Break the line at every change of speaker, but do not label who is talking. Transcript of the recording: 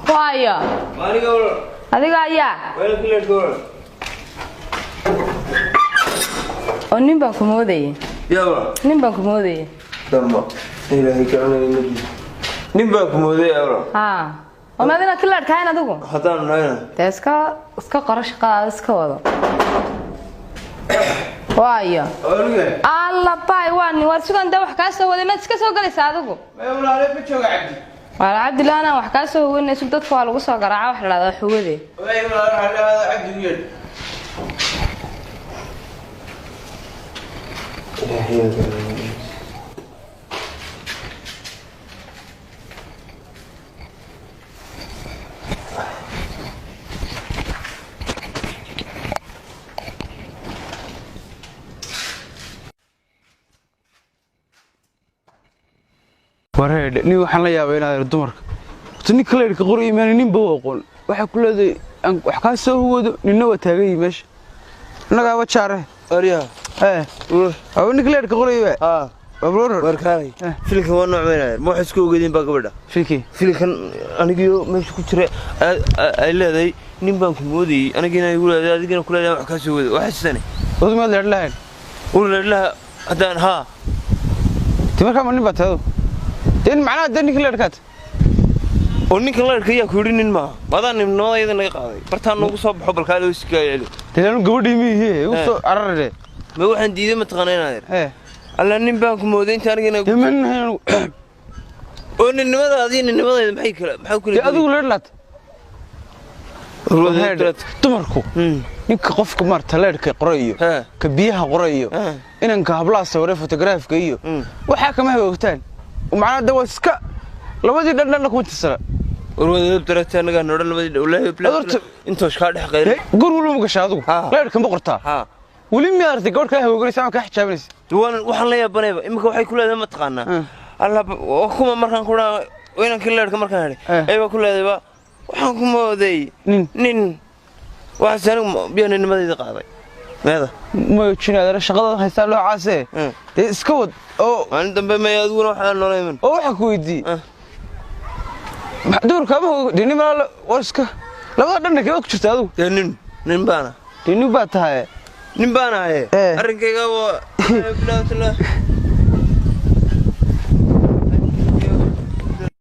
وايا
ماني قول
هذيك يا
وين كل تقول
ونين بانكو مودي
يلا
نين بانكو مودي
تمام إلهي كأنا ينجي نبغى مودي يلا
ها وما ذينا كل كاين هذوك
حتى ناينا
تسكا قرش اسكا وضو وايا
أولي
الله باي واني ورسوغان دا wax ka soo waday ma iska soo galaysa adigu
ما يقول عليه بتشوق عبدي
wala abdi laana wax ka soo weynayso dadku waa lagu soo garaaca wax la raado xuwade
ما يقول عليه هذا عبدي يد
wareed nin waxaan la yaabay inaad dumarka nin kale ka qori iimaan nin baa aqoon waxa ku leeday wax ka soo huwado ninna waa taagay meesha naga wajaare
أريها
aw nin kale ka qori
أبرر وركاني فيلك هو نوع منه مو حسكو قديم بقبله
filki
فيلك أنا جيو مش كتير إلا ذي نبان كمودي أنا جينا يقول هذا جينا كل يوم حكاسو واحد سنة
wad ma leedahay
ولا لا هذا ها
timarka ma nin baa taado teen macna nin kale ka
ونيك الله كيا كورين ما هذا نمنا هذا نقاضي برتان نقص صبح بالكالو سكايلو
teen gabadhii miye u soo ararade
ما واحد ديده متقنين هذا الله نبان كمودي أنت أنا جينا
yaman
ونمنا هذه نمنا محي كلا محي كل
adigu leedlat dumarku ninka qofka marta leedka qorayo ka biyaha qorayo inanka hablaha sawirey photograph-ka iyo waxa kama hawgtaan macna dawa iska labadii dhan ku tisara
ورودي بترتان نجا نورن ما ولا بلا أنت وش قاعد حقيقي
قول ولا مقشادو leedka ma qortaa wali ma artay gabadh ka hawgaysan ka xijaabanaysa
waxaan la yaabanayaa imika waxay ku leedahay ma taqaana alla kuma markaan ku raa wayna kaleerka markaan helay ayba ku leedahay waxaan ku mooday nin waxaan biyanimadayda qaaday meeda
ma jinaadara shaqada haysta loo caasee iska wad oo
aan dambe ma aaduna waxaan nooleeman
oo waxa ku weydii doorka ma dini ma warska labada dhan ka ku jirta adigu
nin baana
nin baa tahay
nin baana arrinkayga waa